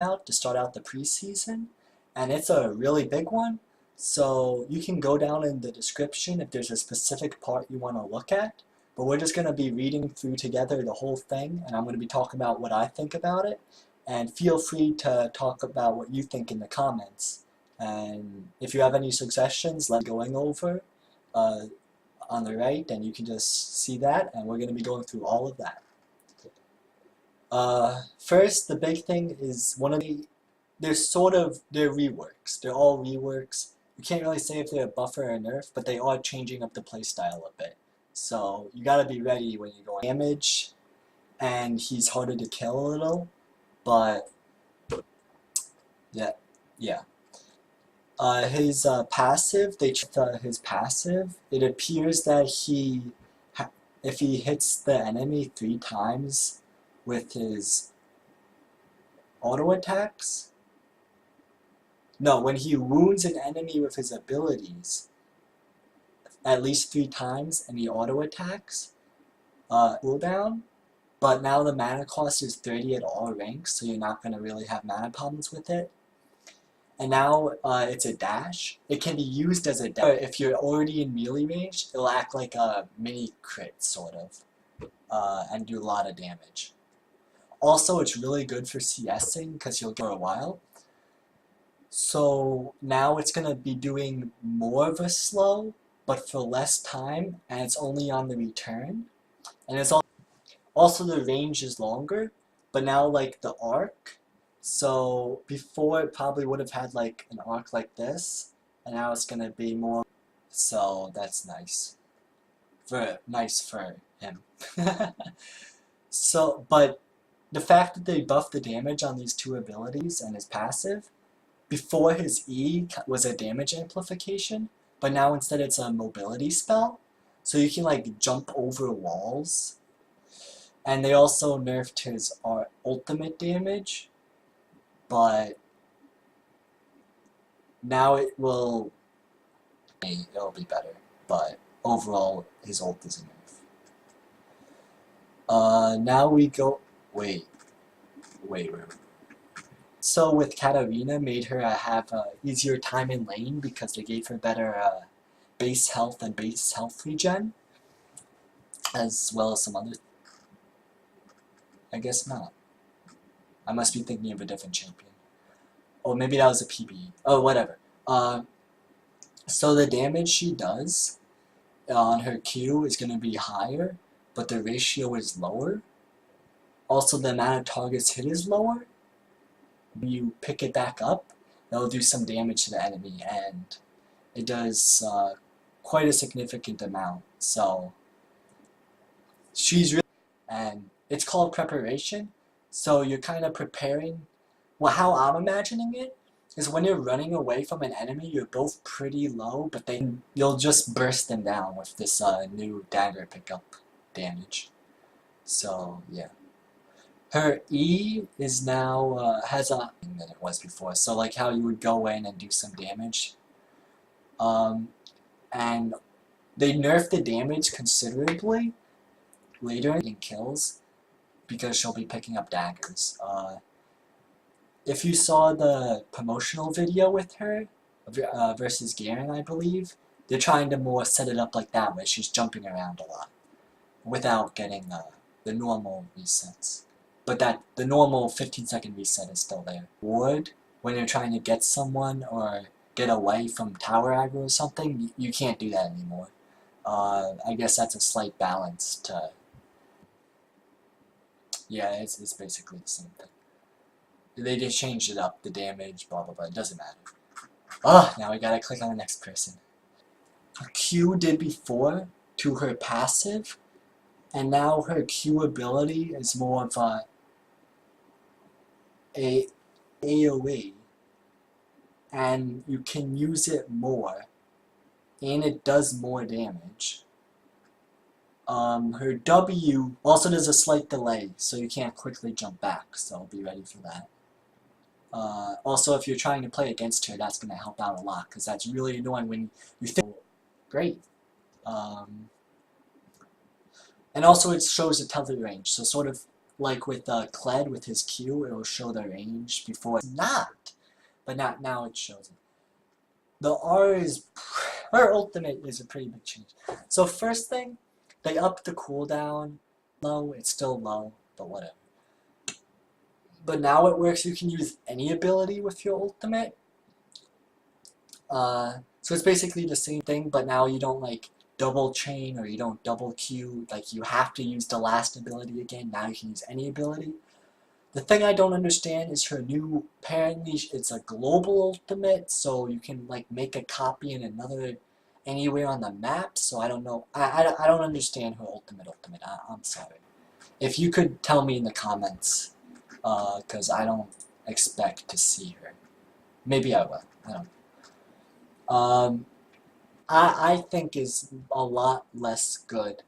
out to start out the preseason, and it's a really big one. So you can go down in the description if there's a specific part you want to look at. But we're just going to be reading through together the whole thing, and I'm going to be talking about what I think about it. And feel free to talk about what you think in the comments. And if you have any suggestions, let me going over on the right, and you can just see that, and we're going to be going through all of that. First, the big thing is they're reworks. They're all reworks. You can't really say if they're a buffer or a nerf, but they are changing up the playstyle a bit. So you gotta be ready when you go damage, and he's harder to kill a little, but yeah. His passive, they checked his passive. It appears that if he hits the enemy 3 times with his auto attacks, no, when he wounds an enemy with his abilities at least 3 times and he auto attacks, cooldown, but now the mana cost is 30 at all ranks, so you're not going to really have mana problems with it. And now it's a dash. It can be used as a dash. If you're already in melee range, it'll act like a mini crit, sort of, and do a lot of damage. Also, it's really good for CSing, because you'll get for a while. So now it's going to be doing more of a slow, but for less time, and it's only on the return. And it's also the range is longer, but now like the arc. So before it probably would have had like an arc like this, and now it's going to be more. So that's nice. Nice for him. So, but the fact that they buffed the damage on these 2 abilities and his passive, before his E was a damage amplification, but now instead it's a mobility spell, so you can like jump over walls. And they also nerfed his ultimate damage, but now it'll be better, but overall his ult is a nerf. Now we go, wait. So with Katarina, made her have easier time in lane because they gave her better base health and base health regen, as well as some other. I guess not. I must be thinking of a different champion. Or maybe that was a PB. Oh, whatever. So the damage she does on her Q is going to be higher, but the ratio is lower. Also, the amount of targets hit is lower. When you pick it back up, that'll do some damage to the enemy, and it does quite a significant amount. So she's really, and it's called preparation. So you're kind of preparing. Well, how I'm imagining it is when you're running away from an enemy, you're both pretty low, but you'll just burst them down with this new dagger pickup damage. So yeah. Her E is now, has a thing than it was before, so like how you would go in and do some damage. And they nerfed the damage considerably later in kills, because she'll be picking up daggers. If you saw the promotional video with her, versus Garen, I believe, they're trying to more set it up like that, where she's jumping around a lot, without getting the normal resets. But the normal 15-second reset is still there. Ward, when you're trying to get someone or get away from tower aggro or something, you can't do that anymore. I guess that's a slight balance to. Yeah, it's basically the same thing. They just changed it up, the damage, blah blah blah. It doesn't matter. Now we gotta click on the next person. Q did before to her passive, and now her Q ability is more of a AoE, and you can use it more, and it does more damage. Her W also does a slight delay, so you can't quickly jump back, so be ready for that. Also, if you're trying to play against her, that's going to help out a lot, because that's really annoying when you think, great. And also it shows the tether range, so sort of like with Kled with his Q, it will show the range before it's not. But not now it shows it. The R is, her ultimate is a pretty big change. So first thing, they upped the cooldown low, it's still low, but whatever. But now it works, you can use any ability with your ultimate. So it's basically the same thing, but now you don't like double chain or you don't double Q, like you have to use the last ability again, now you can use any ability. The thing I don't understand is her new, apparently it's a global ultimate, so you can like make a copy in another, anywhere on the map, so I don't know, I don't understand her ultimate, I'm sorry. If you could tell me in the comments, because I don't expect to see her. Maybe I will, I don't know. I think is a lot less good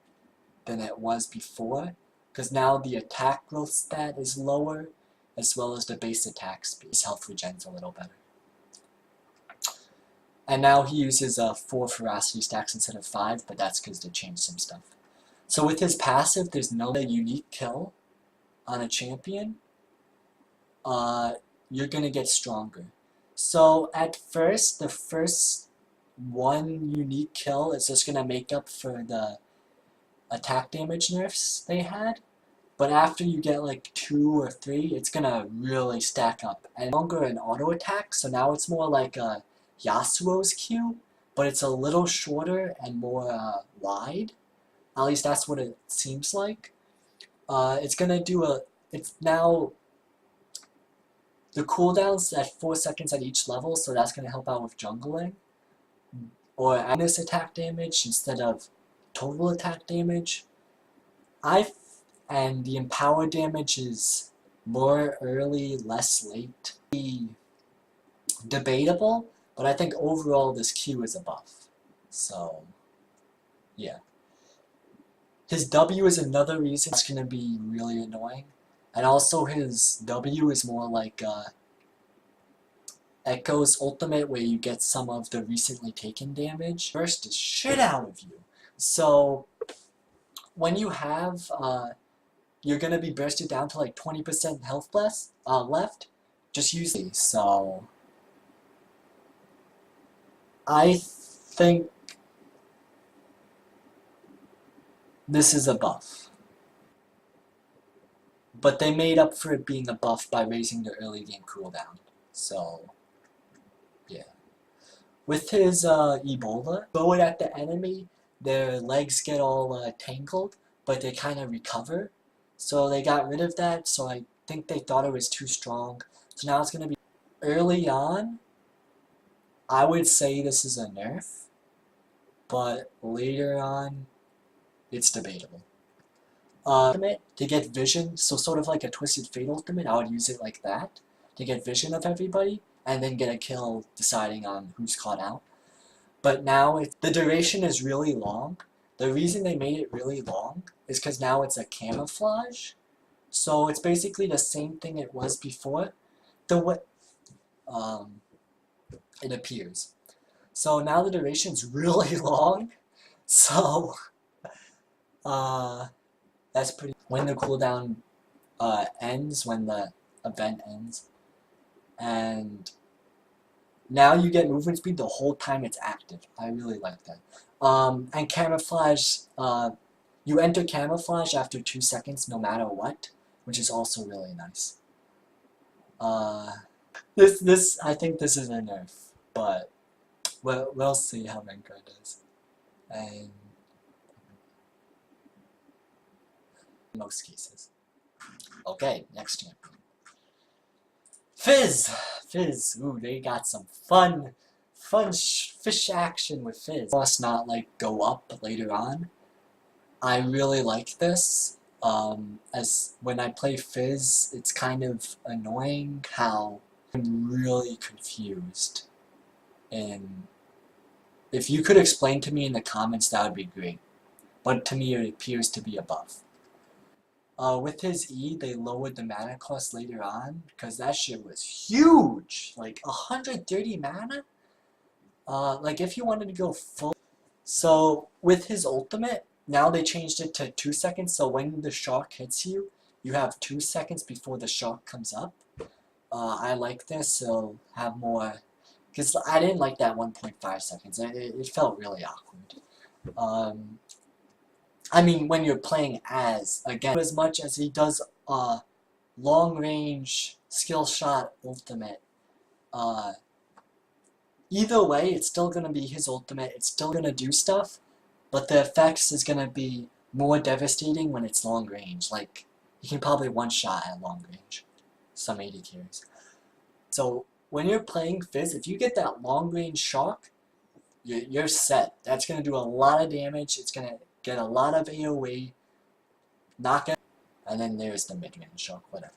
than it was before, because now the attack growth stat is lower, as well as the base attack speed. His health regen's a little better. And now he uses 4 ferocity stacks instead of 5, but that's because they changed some stuff. So with his passive, there's no unique kill on a champion. You're gonna get stronger. So at first, the first one unique kill is just gonna make up for the attack damage nerfs they had, but after you get like 2 or 3, it's gonna really stack up. And longer an auto attack, so now it's more like a Yasuo's Q, but it's a little shorter and more wide. At least that's what it seems like. It's gonna do it's now, the cooldown's at 4 seconds at each level, so that's gonna help out with jungling. Or bonus attack damage instead of total attack damage. And the empower damage is more early, less late. Debatable, but I think overall this Q is a buff. So, yeah. His W is another reason it's gonna be really annoying. And also his W is more like Ekko's ultimate, where you get some of the recently taken damage. Burst the shit out of you. So, when you have, you're gonna be bursted down to like 20% health left, just use these. So, I think this is a buff. But they made up for it being a buff by raising the early game cooldown. So, yeah. With his Ebola, throw it at the enemy, their legs get all tangled, but they kind of recover. So they got rid of that, so I think they thought it was too strong. So now it's going to be early on. I would say this is a nerf, but later on, it's debatable. Ultimate, to get vision, so sort of like a Twisted Fate ultimate, I would use it like that, to get vision of everybody, and then get a kill deciding on who's caught out. But now, the duration is really long. The reason they made it really long is because now it's a camouflage. So it's basically the same thing it was before. The way it appears. So now the duration's really long. So that's pretty. When the cooldown ends, when the event ends, and now you get movement speed the whole time it's active. I really like that. And camouflage, you enter camouflage after 2 seconds no matter what, which is also really nice. I think this is a nerf, but we'll see how Rengar does. And in most cases. Okay, next champion. Fizz! Fizz, ooh, they got some fun fish action with Fizz. Must not like go up later on. I really like this. As when I play Fizz, it's kind of annoying how I'm really confused. And if you could explain to me in the comments, that would be great. But to me, it appears to be a buff. With his E, they lowered the mana cost later on, because that shit was huge! Like, 130 mana? Like, if you wanted to go full... So, with his ultimate, now they changed it to 2 seconds, so when the shark hits you, you have 2 seconds before the shock comes up. I like this, so have more, because I didn't like that 1.5 seconds. It felt really awkward. I mean, when you're playing again, as much as he does long range skill shot ultimate, either way, it's still gonna be his ultimate. It's still gonna do stuff, but the effects is gonna be more devastating when it's long range. Like, you can probably one-shot at long range some AD carries. So when you're playing Fizz, if you get that long range shock, you're set. That's gonna do a lot of damage. It's gonna get a lot of AoE, knockout, and then there's the mid-range shock, whatever.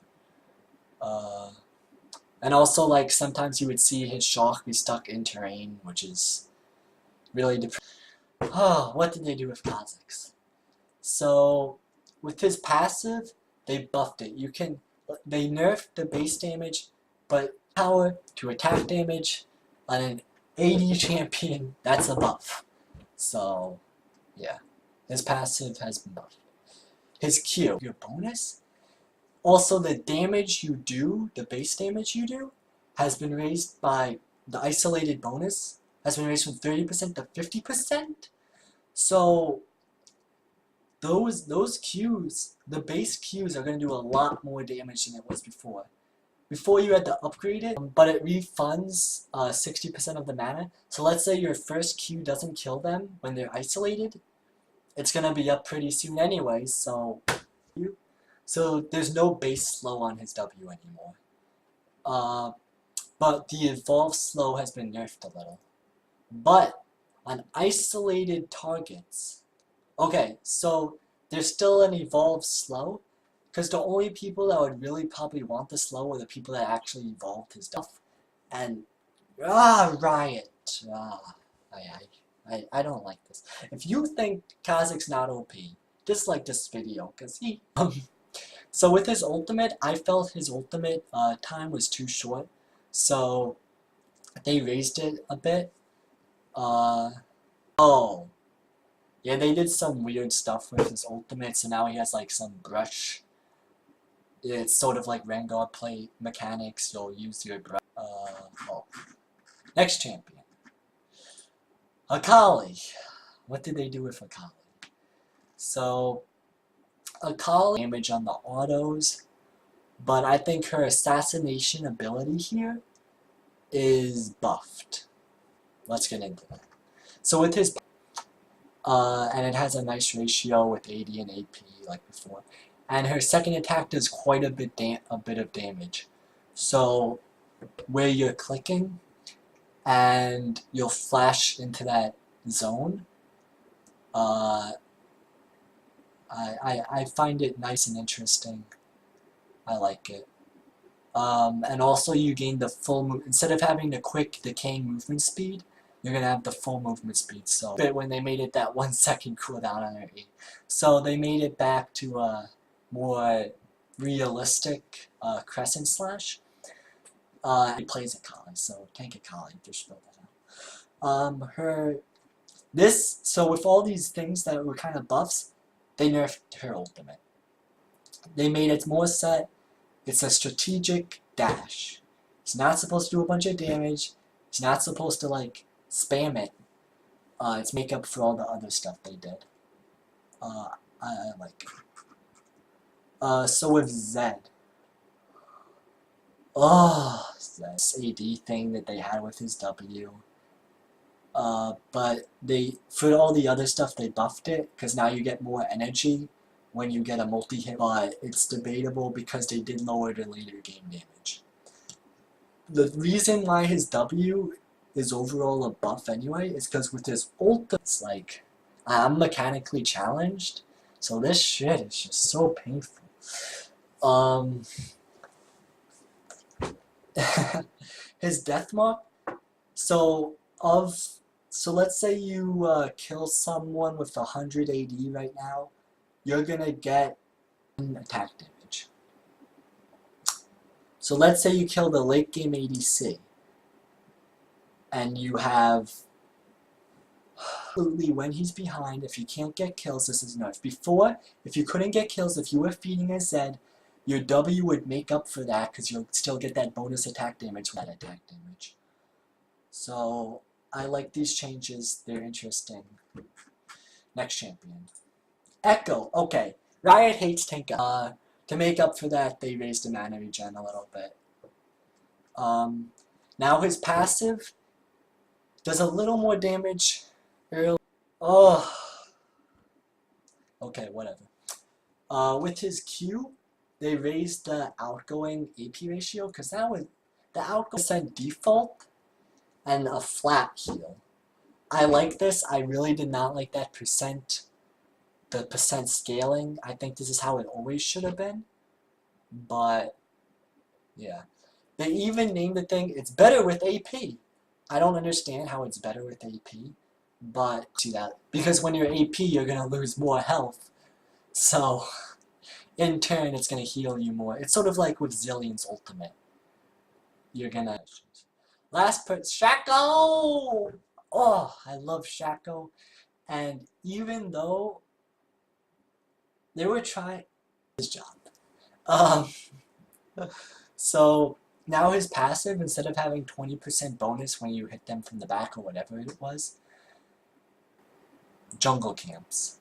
And also, like, sometimes you would see his shock be stuck in terrain, which is really depressing. Oh, what did they do with Kha'Zix? So, with his passive, they buffed it. They nerfed the base damage, but power to attack damage on an AD champion, that's a buff. So, yeah. His passive has been buffed. His Q, your bonus? Also, the damage you do, the base damage you do, has been raised by the isolated bonus, has been raised from 30% to 50%. So, those Qs, the base Qs are going to do a lot more damage than it was before. Before you had to upgrade it, but it refunds 60% of the mana. So let's say your first Q doesn't kill them when they're isolated. It's going to be up pretty soon anyway, so there's no base slow on his W anymore. But the evolved slow has been nerfed a little. But on isolated targets, okay, so there's still an evolved slow, because the only people that would really probably want the slow are the people that actually evolved his stuff. And, Riot. I don't like this. If you think Kha'Zix not OP, dislike this video, because he... So with his ultimate, I felt his ultimate time was too short, so they raised it a bit. Oh. Yeah, they did some weird stuff with his ultimate, so now he has like some brush. It's sort of like Rengar play mechanics, you'll use your brush. Next champion. Akali. What did they do with Akali? So, Akali damage on the autos, but I think her assassination ability here is buffed. Let's get into that. So with his and it has a nice ratio with AD and AP like before. And her second attack does quite a bit of damage. So where you're clicking and you'll flash into that zone, I find it nice and interesting. I like it. And also you gain the full instead of having the quick decaying movement speed, you're gonna have the full movement speed. So when they made it that 1 second cooldown on her E, so they made it back to a more realistic crescent slash. It plays Akali, so tank Akali. Just throw that out. So with all these things that were kind of buffs, they nerfed her ultimate. They made it more set. It's a strategic dash. It's not supposed to do a bunch of damage. It's not supposed to like spam it. It's make up for all the other stuff they did. I like it. So with Zed. Oh, this AD thing that they had with his W. But for all the other stuff, they buffed it, because now you get more energy when you get a multi-hit, but it's debatable because they did lower the later game damage. The reason why his W is overall a buff anyway is because with his ult, it's like, I'm mechanically challenged, so this shit is just so painful. His death mark, so let's say you kill someone with 100 AD right now, you're gonna get attack damage. So let's say you kill the late game ADC, and you have absolutely when he's behind, if you can't get kills, this is nerfed. Before, if you couldn't get kills, if you were feeding a Zed, your W would make up for that because you'll still get that bonus attack damage with that attack damage. So I like these changes, they're interesting. Next champion. Ekko, okay. Riot hates tank. To make up for that, they raised the mana regen a little bit. Now his passive does a little more damage early. Oh. Okay, whatever. With his Q, they raised the outgoing AP ratio because that was the outgoing said default and a flat heal. I like this. I really did not like that the percent scaling. I think this is how it always should have been. But yeah. They even named the thing, it's better with AP. I don't understand how it's better with AP, but see that. Because when you're AP, you're going to lose more health. So, in turn, it's going to heal you more. It's sort of like with Zillion's ultimate. You're going to... Last person, Shaco! Oh, I love Shaco. And even though they were trying his job. So now his passive, instead of having 20% bonus when you hit them from the back or whatever it was, jungle camps.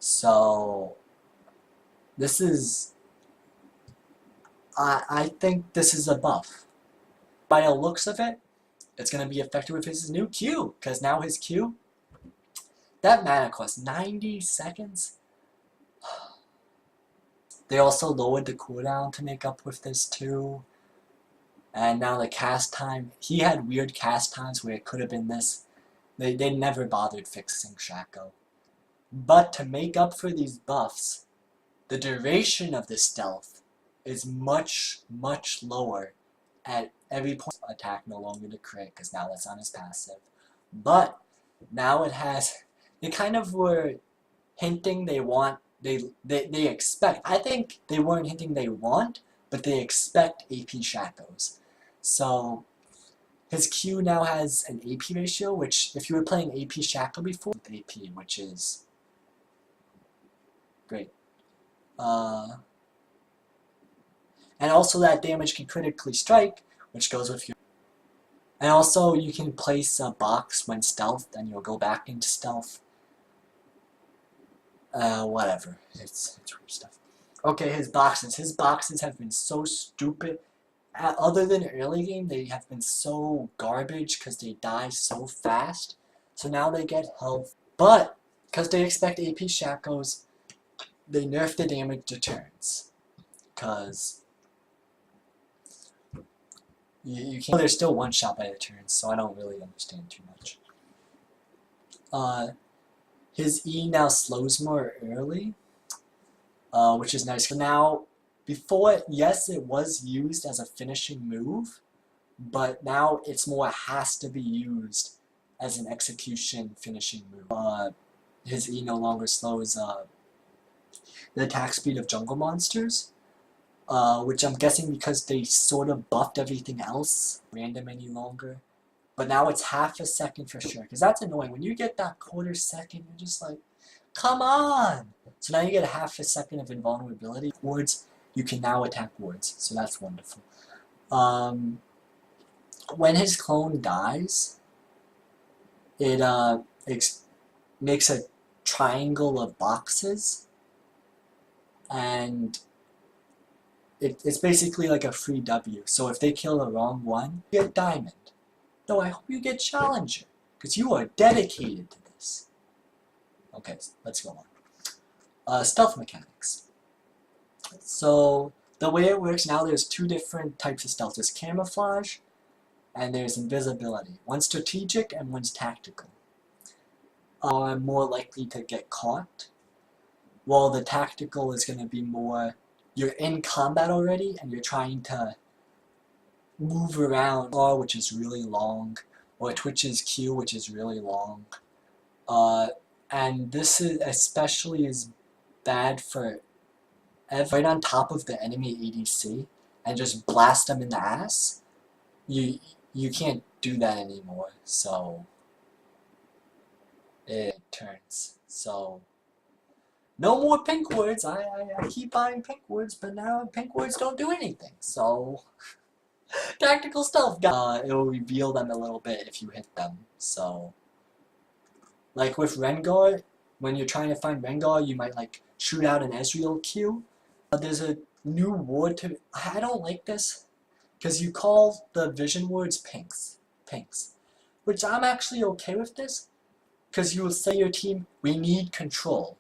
So this is, I think this is a buff. By the looks of it, it's going to be effective with his new Q, because now his Q, that mana costs 90 seconds. They also lowered the cooldown to make up with this too. And now the cast time, he had weird cast times where it could have been this. They never bothered fixing Shaco. But to make up for these buffs, the duration of the stealth is much, much lower at every point. Attack no longer to crit, because now that's on his passive. But now it has, they kind of were hinting they want, they expect. I think they weren't hinting they want, but they expect AP Shacos. So his Q now has an AP ratio, which if you were playing AP Shaco before, AP, which is great. And also that damage can critically strike, which goes with your... And also you can place a box when stealth, and you'll go back into stealth. Whatever. It's weird stuff. Okay, his boxes. His boxes have been so stupid. Other than early game, they have been so garbage because they die so fast. So now they get health. But, because they expect AP Shacos, they nerf the damage deterrence. Because you can't... They're still one shot by deterrence, so I don't really understand too much. His E now slows more early, which is nice. Now, before, yes, it was used as a finishing move, but now it's more has to be used as an execution finishing move. His E no longer slows the attack speed of jungle monsters, which I'm guessing because they sort of buffed everything else, random any longer. But now it's half a second for sure, because that's annoying. When you get that quarter second, you're just like, come on! So now you get a half a second of invulnerability. Wards, you can now attack wards, so that's wonderful. When his clone dies, it makes a triangle of boxes, and it's basically like a free W. So if they kill the wrong one, you get diamond. No, I hope you get Challenger, because you are dedicated to this. Okay, let's go on. Stealth mechanics. So, the way it works now, there's two different types of stealth. There's camouflage, and there's invisibility. One's strategic, and one's tactical. Are more likely to get caught, while the tactical is going to be more, you're in combat already, and you're trying to move around, which is really long, or Twitch's Q, which is really long. And this is especially is bad for right on top of the enemy ADC and just blast them in the ass. You can't do that anymore, so it turns. So No more pink words. I keep buying pink words, but now pink words don't do anything. So, tactical stealth. It will reveal them a little bit if you hit them. So, like with Rengar, when you're trying to find Rengar, you might like shoot out an Ezreal Q. There's a new ward to. I don't like this, because you call the vision words pinks, which I'm actually okay with this, because you will say your team, we need control.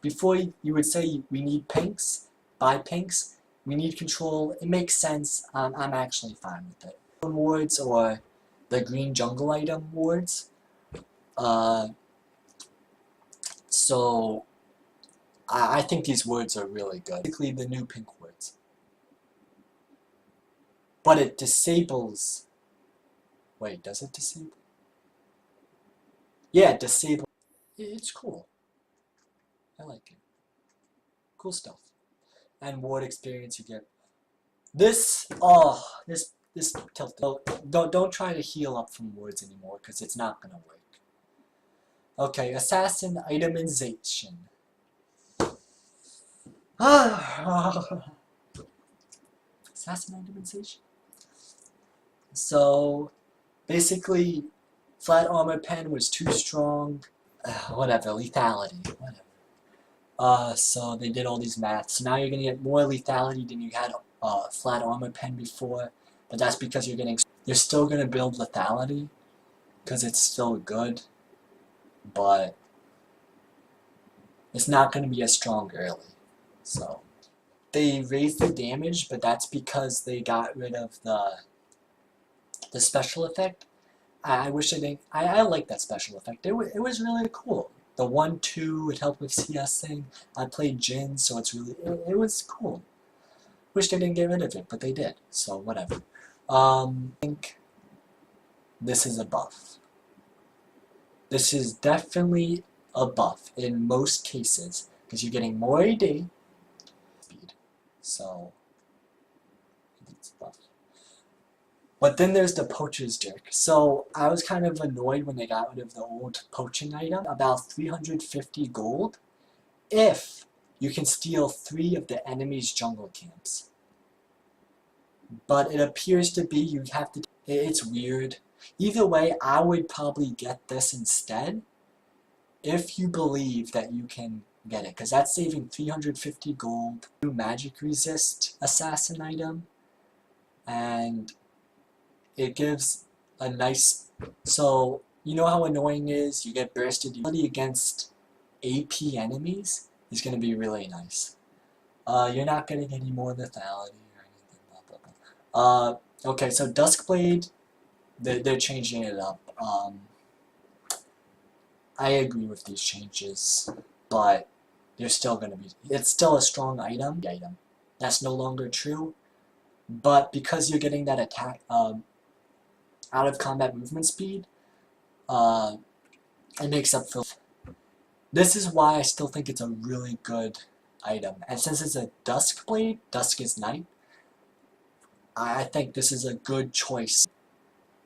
Before you would say we need pinks, buy pinks, we need control. It makes sense. I'm actually fine with it. Wards or the green jungle item wards. So I think these words are really good. Basically the new pink words. But it disables. Wait, does it disable? Yeah, disable. It's cool. I like it. Cool stuff. And ward experience you get. This tilt. Don't try to heal up from wards anymore, because it's not gonna work. Okay, assassin itemization. Assassin itemization. So basically, flat armor pen was too strong. Whatever, lethality. Whatever. So they did all these maths. So now you're gonna get more lethality than you had flat armor pen before, but that's because you're still gonna build lethality, because it's still good, but it's not gonna be as strong early. So they raised the damage, but that's because they got rid of the special effect. I wish they didn't. I like that special effect. It was really cool. The 1-2, it helped with CSing. I played Jhin, so it was cool. Wish they didn't get rid of it, but they did, so whatever. I think this is a buff. This is definitely a buff in most cases, because you're getting more AD speed, so I think it's a buff. But then there's the Poacher's Dirk. So I was kind of annoyed when they got rid of the old poaching item. About 350 gold if you can steal 3 of the enemy's jungle camps. But it appears to be you have to. It's weird. Either way, I would probably get this instead if you believe that you can get it, because that's saving 350 gold. New magic resist assassin item, and it gives a nice. So you know how annoying it is, you get bursted. Ability against AP enemies is going to be really nice. You're not getting any more lethality or anything. Blah, blah, blah. Okay, so Duskblade, they're changing it up. I agree with these changes, but they're still going to be. It's still a strong item. That's no longer true, but because you're getting that attack. Out of combat movement speed, it makes up for. This is why I still think it's a really good item, and since it's a Dusk Blade, Dusk is night, I think this is a good choice.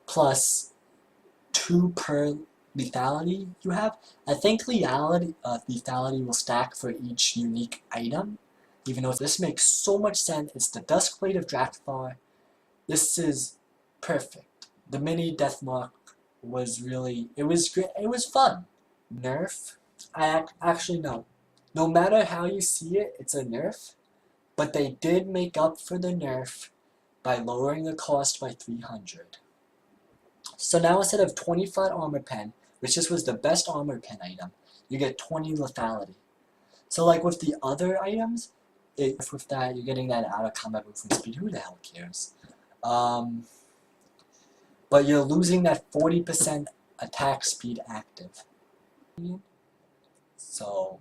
Plus 2 per lethality you have. I think lethality will stack for each unique item, even though this makes so much sense. It's the Dusk Blade of Drakthar. This is perfect. The mini Deathmark was really, it was great, it was fun. Nerf, actually no. No matter how you see it, it's a nerf, but they did make up for the nerf by lowering the cost by 300. So now instead of 20 flat armor pen, which this was the best armor pen item, you get 20 lethality. So like with the other items, with that, you're getting that out of combat movement speed. Who the hell cares? But you're losing that 40% attack speed active. So,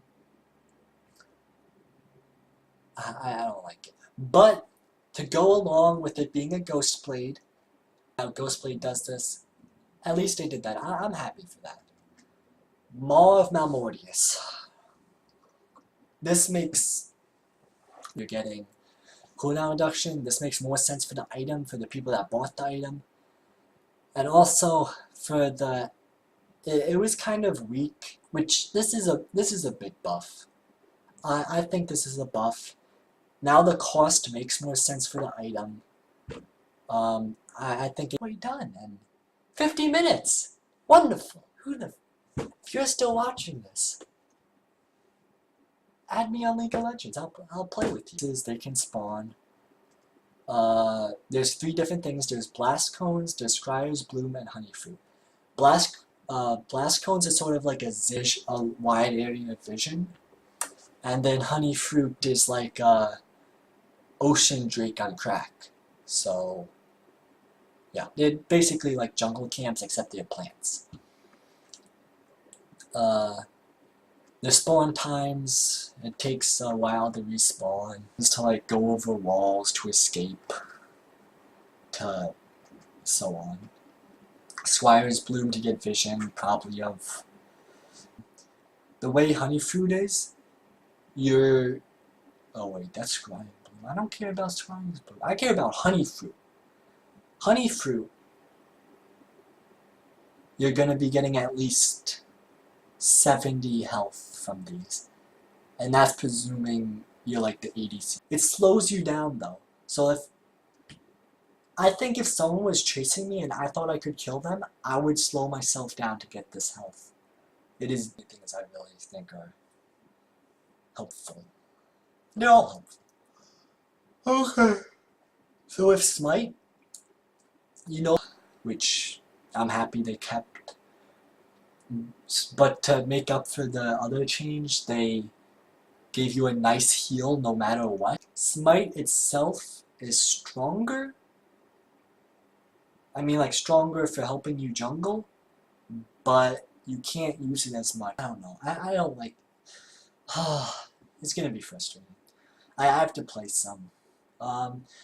I don't like it. But, to go along with it being a Ghost Blade, how Ghost Blade does this, at least they did that. I'm happy for that. Maw of Malmortius. This makes, you're getting cooldown reduction. This makes more sense for the item, for the people that bought the item. And also for the, it was kind of weak, which this is a big buff. I think this is a buff. Now the cost makes more sense for the item. I think it's already done in 50 minutes. Wonderful. If you're still watching this, add me on League of Legends. I'll play with you. They can spawn. There's 3 different things. There's blast cones, there's scryers, bloom, and honey fruit. Blast cones is sort of like a wide area of vision, and then honey fruit is like ocean drake on crack. So yeah, they're basically like jungle camps except they're plants. The spawn times, it takes a while to respawn. Just to like go over walls to escape, to so on. Squire's bloom to get vision, probably of. The way honey fruit is, you're. Oh wait, that's Squire bloom. I don't care about Squire's bloom. I care about honey fruit. Honey fruit, you're gonna be getting at least 70 health from these, and that's presuming you're like the ADC. It slows you down though, so I think if someone was chasing me and I thought I could kill them, I would slow myself down to get this health. It is the things I really think are helpful. They're all helpful. Okay. So with Smite, you know, which I'm happy they kept. But to make up for the other change, they gave you a nice heal no matter what. Smite itself is stronger. I mean, like, stronger for helping you jungle, but you can't use it as much. I don't know. I don't like. It's gonna be frustrating. I have to play some.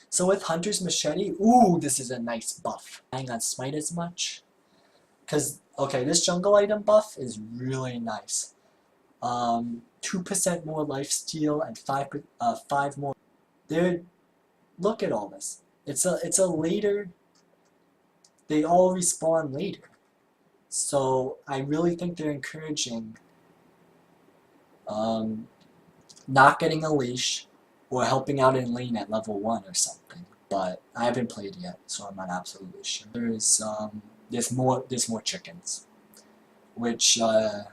So with Hunter's Machete, ooh, this is a nice buff. I ain't gonna Smite as much. Because, okay, this jungle item buff is really nice. 2% more lifesteal and 5 more. Look at all this. It's a later. They all respawn later. So I really think they're encouraging not getting a leash or helping out in lane at level 1 or something. But I haven't played yet, so I'm not absolutely sure. There's more chickens, which I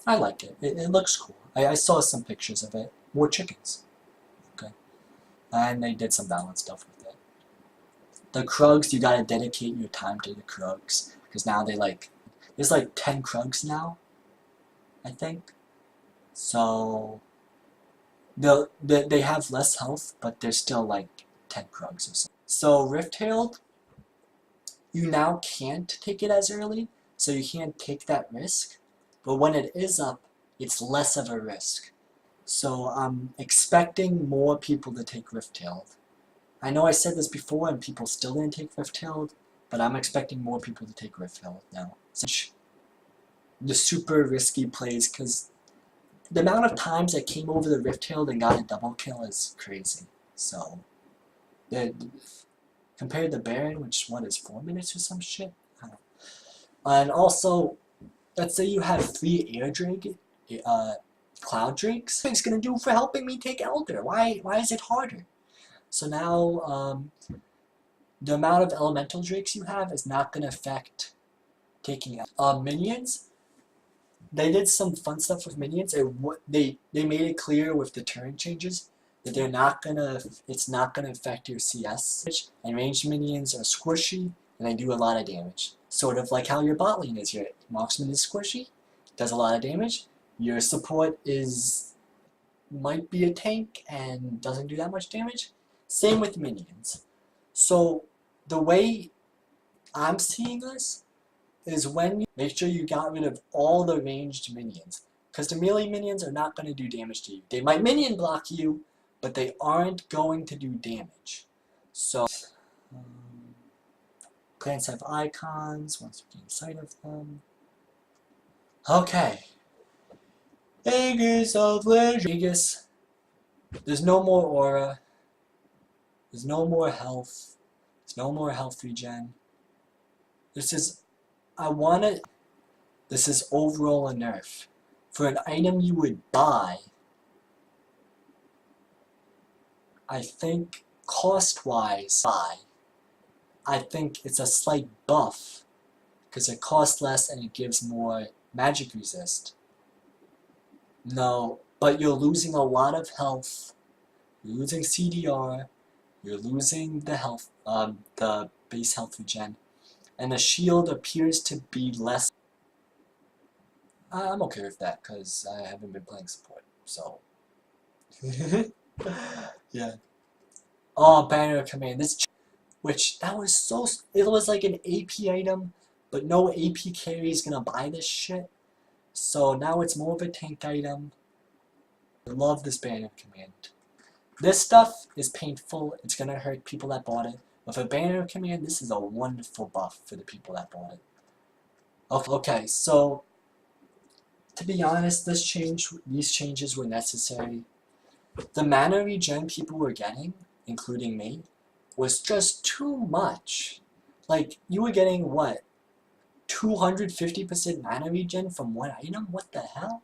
like it. It looks cool. I saw some pictures of it. More chickens. Okay. And they did some balance stuff with it. The Krugs, you gotta dedicate your time to the Krugs, because now there's like 10 Krugs now, I think. So they have less health, but they're still like 10 Krugs or something. So Rift-Tailed, you now can't take it as early, so you can't take that risk. But when it is up, it's less of a risk. So I'm expecting more people to take Rift-Tailed. I know I said this before and people still didn't take Rift-Tailed, but I'm expecting more people to take Rift-Tailed now. The super risky plays, because the amount of times I came over the Rift-Tailed and got a double kill is crazy. So, compared to Baron, which, what is 4 minutes or some shit? I don't know. And also, let's say you have 3 air drake, cloud drakes. What's it gonna do for helping me take Elder? Why is it harder? So now, the amount of elemental drakes you have is not gonna affect taking minions. They did some fun stuff with minions. They made it clear with the turn changes that it's not gonna affect your CS. And ranged minions are squishy and they do a lot of damage. Sort of like how your bot lane is. Your marksman is squishy, does a lot of damage. Your support might be a tank and doesn't do that much damage. Same with minions. So the way I'm seeing this is when you make sure you got rid of all the ranged minions. Because the melee minions are not going to do damage to you. They might minion block you, but they aren't going to do damage. So, plants have icons once you gain sight of them. Okay. Aegis of Legend. Aegis. There's no more aura. There's no more health. There's no more health regen. This is overall a nerf. for an item you would buy, I think cost-wise, I think it's a slight buff because it costs less and it gives more magic resist. No, but you're losing a lot of health. You're losing CDR. You're losing the health, the base health regen, and the shield appears to be less. I'm okay with that because I haven't been playing support, so. Yeah. Oh, Banner of Command. Which that was so. It was like an AP item, but no AP carry is gonna buy this shit. So now it's more of a tank item. I love this Banner of Command. This stuff is painful. It's gonna hurt people that bought it. But for Banner of Command, this is a wonderful buff for the people that bought it. Okay, so to be honest, these changes were necessary. The mana regen people were getting, including me, was just too much. Like, you were getting, what, 250% mana regen from one item? What the hell?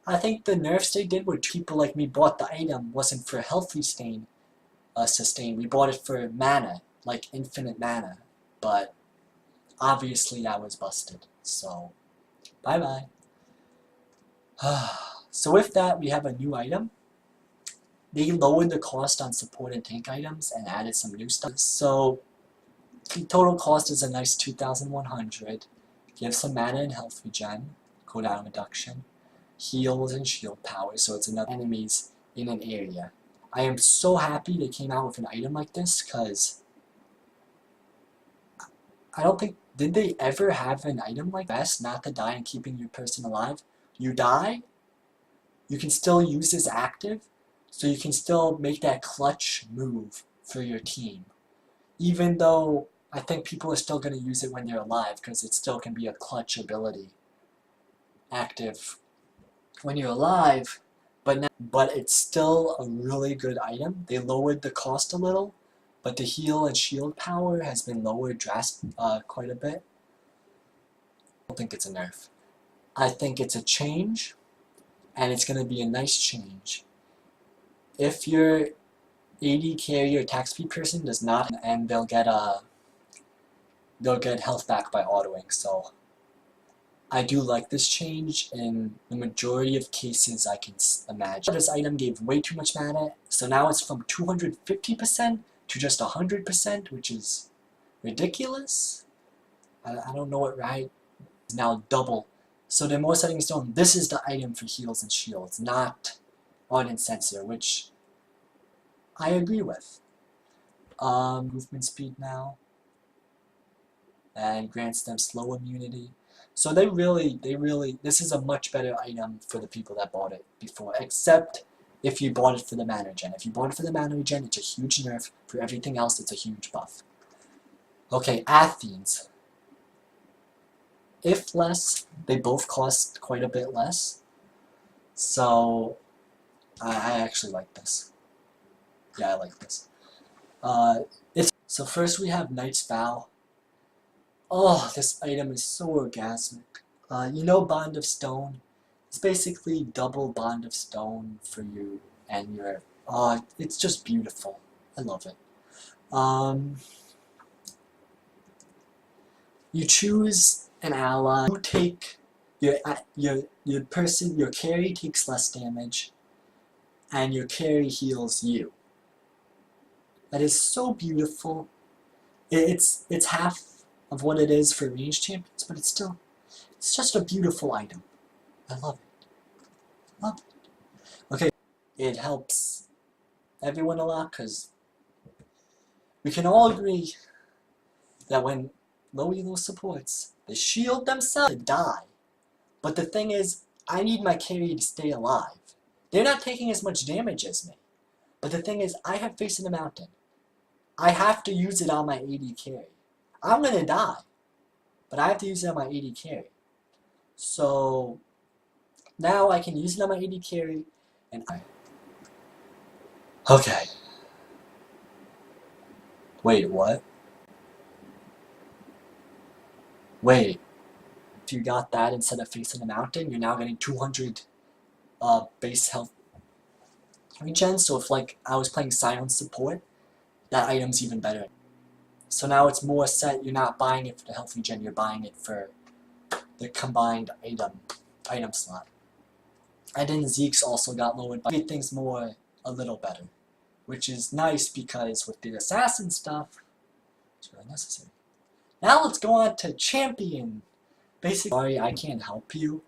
I think the nerfs they did where people like me bought the item wasn't for health sustain. We bought it for mana, like infinite mana. But obviously that was busted. So, bye-bye. So with that, we have a new item. They lowered the cost on support and tank items and added some new stuff. So the total cost is a nice 2,100. Gives some mana and health regen, cooldown reduction, heals and shield power, so it's enough enemies in an area. I am so happy they came out with an item like this, because I don't think, did they ever have an item like this, not to die and keeping your person alive? You die, you can still use this active, so you can still make that clutch move for your team. Even though I think people are still going to use it when they're alive, because it still can be a clutch ability active when you're alive, but it's still a really good item. They lowered the cost a little, but the heal and shield power has been lowered quite a bit. I don't think it's a nerf. I think it's a change, and it's going to be a nice change. If your AD carry or attack speed person does not, and they'll get health back by autoing, so I do like this change in the majority of cases I can imagine. This item gave way too much mana, so now it's from 250% to just 100%, which is ridiculous. I don't know it right. It's now double. So the more setting stone, this is the item for heals and shields, not Ardent Sensor, which I agree with. Movement speed now, and grants them slow immunity. So they really, this is a much better item for the people that bought it before, except if you bought it for the mana regen. If you bought it for the mana regen, it's a huge nerf. For everything else, it's a huge buff. Okay, Athens. If less, they both cost quite a bit less. So, I actually like this. Yeah, I like this. So first we have Knight's Vow. Oh, this item is so orgasmic. You know Bond of Stone? It's basically double Bond of Stone for you and your... it's just beautiful. I love it. You choose an ally. You take... Your carry takes less damage, and your carry heals you. That is so beautiful. It's half of what it is for ranged champions, but it's just a beautiful item. I love it. Love it. Okay, it helps everyone a lot, because we can all agree that when low elo supports, they shield themselves to die. But the thing is, I need my carry to stay alive. They're not taking as much damage as me. But the thing is, I have Face in the Mountain. I have to use it on my AD carry. I'm gonna die, but I have to use it on my AD carry. So now I can use it on my AD carry, and okay. Wait, what? Wait. If you got that instead of facing a mountain, you're now getting 200 base health regen. So if like I was playing silence support, that item's even better. So now it's more set. You're not buying it for the health regen. You're buying it for the combined item slot. And then Zeke's also got lowered, but made things more a little better, which is nice because with the assassin stuff, it's really necessary. Now let's go on to champion. Basically, sorry, I can't help you.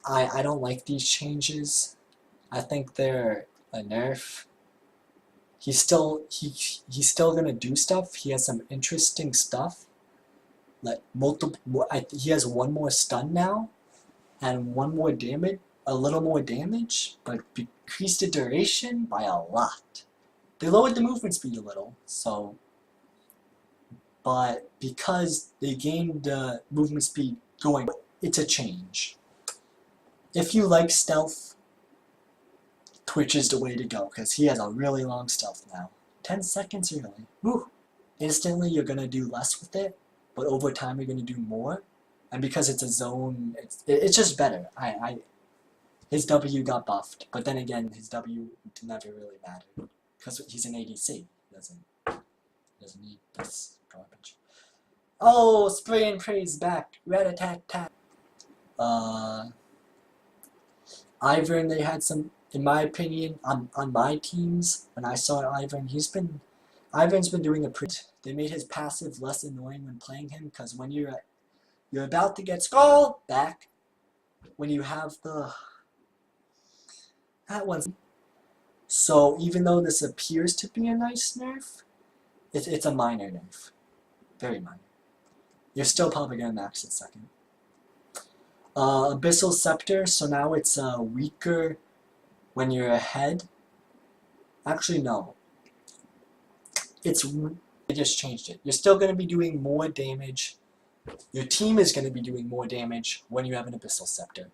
I don't like these changes. I think they're a nerf. He's still gonna do stuff. He has some interesting stuff. Like he has one more stun now, and one more damage, a little more damage, but decreased the duration by a lot. They lowered the movement speed a little, so. But because they gained the movement speed going, it's a change. If you like stealth, Twitch is the way to go, because he has a really long stealth now. 10 seconds early. Woo! Instantly you're going to do less with it, but over time you're going to do more. And because it's a zone, it's just better. His W got buffed, but then again, his W never really mattered. Because he's an ADC. He doesn't need this garbage. Oh, spray and praise back. Rat-a-tat-tat. Ivern, they had some, in my opinion, on my teams, when I saw Ivern, Ivern's been doing a pretty, they made his passive less annoying when playing him, because when you're about to get skull back, when you have that one's, so even though this appears to be a nice nerf, it's a minor nerf, very minor. You're still probably gonna max it second. Abyssal Scepter, so now it's weaker when you're ahead. Actually, no. They just changed it. You're still going to be doing more damage. Your team is going to be doing more damage when you have an Abyssal Scepter.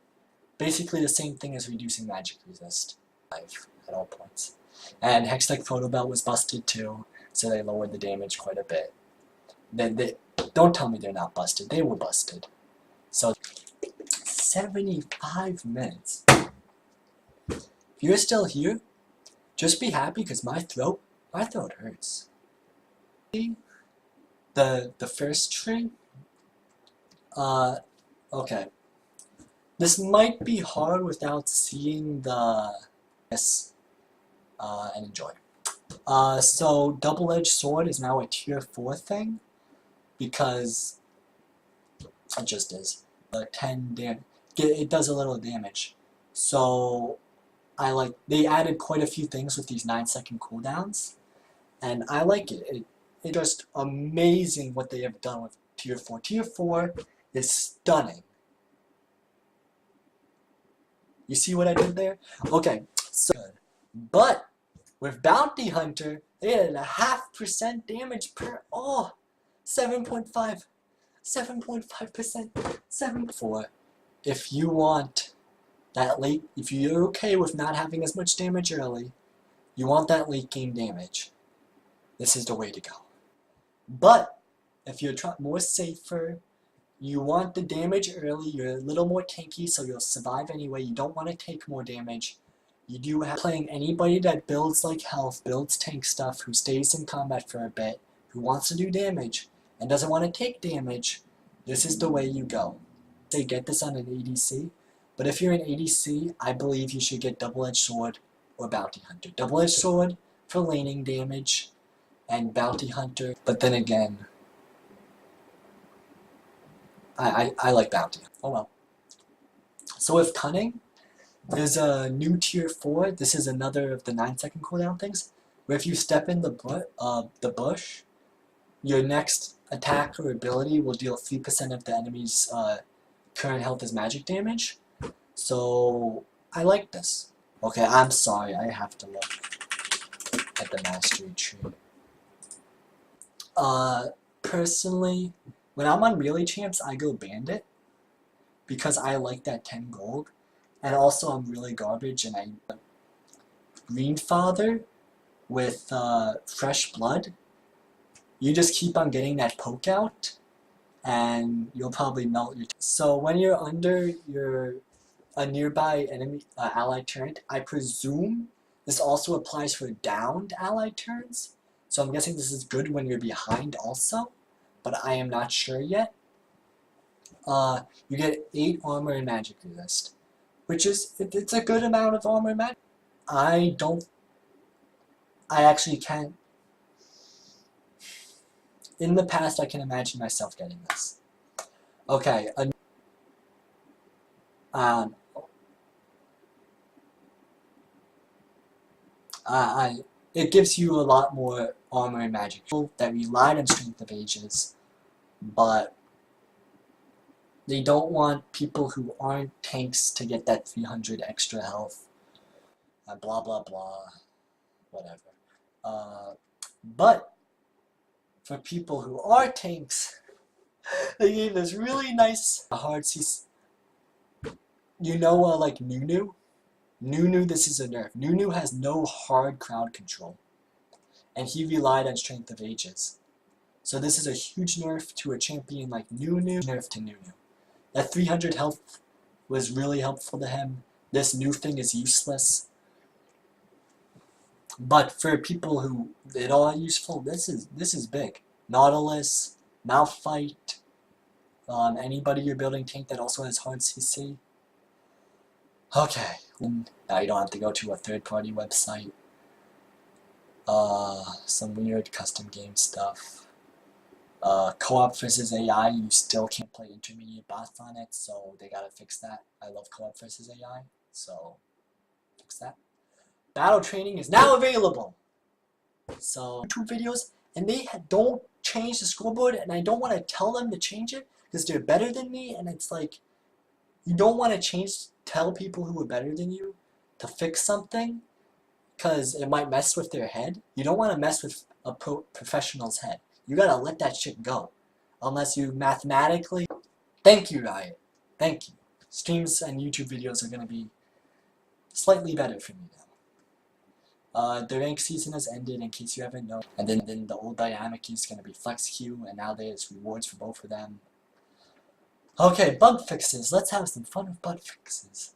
Basically the same thing as reducing magic resist at all points. And Hextech Photo Belt was busted too, so they lowered the damage quite a bit. Don't tell me they're not busted. They were busted. So 75 minutes. If you're still here, just be happy because my throat hurts. The first tree. Okay. This might be hard without seeing the and enjoy. So double-edged sword is now a tier 4 thing because it just is. 10 damage. It does a little damage. So they added quite a few things with these 9-second cooldowns, and I like it. It's just amazing what they have done with tier 4. Tier 4 is stunning. You see what I did there? Okay, so good. But with Bounty Hunter, they added a 0.5% damage per 7.5%, 7.4. If you want that late, if you're okay with not having as much damage early, you want that late game damage, this is the way to go. But if you're more safer, you want the damage early, you're a little more tanky so you'll survive anyway, you don't want to take more damage. You do have playing anybody that builds like health, builds tank stuff, who stays in combat for a bit, who wants to do damage, and doesn't want to take damage, this is the way you go. Say get this on an ADC, but if you're an ADC, I believe you should get Double-Edged Sword or Bounty Hunter. Double-Edged Sword for laning damage, and Bounty Hunter, but then again, I like Bounty. Oh well. So with Cunning, there's a new tier 4. This is another of the 9-second cooldown things, where if you step in the bush, your next attack or ability will deal 3% of the enemy's current health as magic damage. So I like this. Okay, I'm sorry, I have to look at the mastery tree. Personally, when I'm on Melee Champs, I go Bandit, because I like that 10 gold, and also I'm really garbage, and I Greenfather with Fresh Blood, you just keep on getting that poke out, and you'll probably melt your. So when you're under a nearby enemy allied turret, I presume this also applies for downed allied turrets. So I'm guessing this is good when you're behind also, but I am not sure yet. You get 8 armor and magic resist, which is it's a good amount of armor and magic. I actually can't. In the past, I can imagine myself getting this. Okay, it gives you a lot more armor and magic that relied on strength of Aegis, but they don't want people who aren't tanks to get that 300 extra health. Blah blah blah, whatever. But for people who are tanks, they gave this really nice hard CC. You know, like Nunu? Nunu, this is a nerf. Nunu has no hard crowd control, and he relied on strength of Aegis. So this is a huge nerf to a champion like Nunu. Nerf to Nunu. That 300 health was really helpful to him. This new thing is useless. But for people who it all useful, this is big. Nautilus, Malphite, anybody you're building tank that also has hard CC. Okay, now you don't have to go to a third-party website. Some weird custom game stuff. Co-op versus AI, you still can't play intermediate bots on it, so they gotta fix that. I love co-op versus AI, so fix that. Battle training is now available! So, 2 videos, and they don't change the scoreboard, and I don't want to tell them to change it, because they're better than me, and it's like, you don't want to tell people who are better than you to fix something, because it might mess with their head. You don't want to mess with a professional's head. You gotta let that shit go. Unless you mathematically... Thank you, Riot. Thank you. Streams and YouTube videos are gonna be slightly better for me now. The rank season has ended, in case you haven't known. And then the old dynamic is gonna be Flex Q, and now there's rewards for both of them. Okay, bug fixes. Let's have some fun with bug fixes.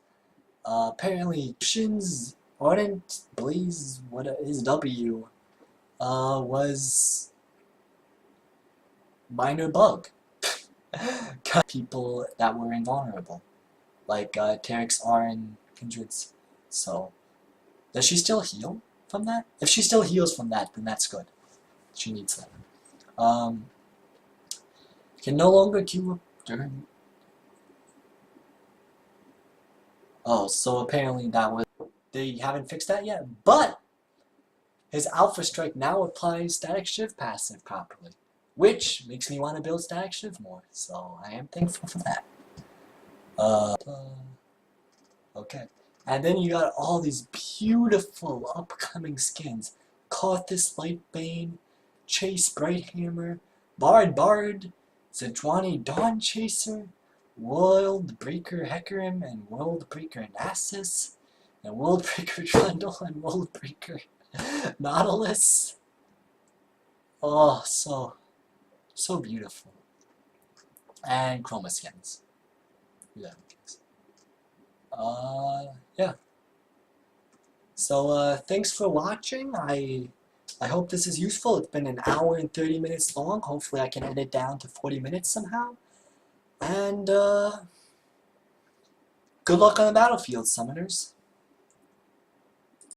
Apparently, Shin's Ardent Blaze, his W, was minor bug. People that were invulnerable, like Terex are in Kindreds. So, does she still heal from that? If she still heals from that, then that's good. She needs that. Can no longer queue up during. Oh, so apparently they haven't fixed that yet, but his Alpha Strike now applies Static Shiv passive properly, which makes me want to build Static Shiv more, so I am thankful for that. Okay. And then you got all these beautiful upcoming skins. Karthus Lightbane, Chase Brighthammer, Bard, Zedwani Dawn Chaser, World Breaker Hecarim, and World Breaker Nasus, and World Breaker Trundle, and World Breaker Nautilus. Oh, so beautiful. And Chroma skins. Yeah. Yeah. So, thanks for watching. I hope this is useful. It's been an hour and 30 minutes long. Hopefully I can edit down to 40 minutes somehow. And, good luck on the battlefield, summoners.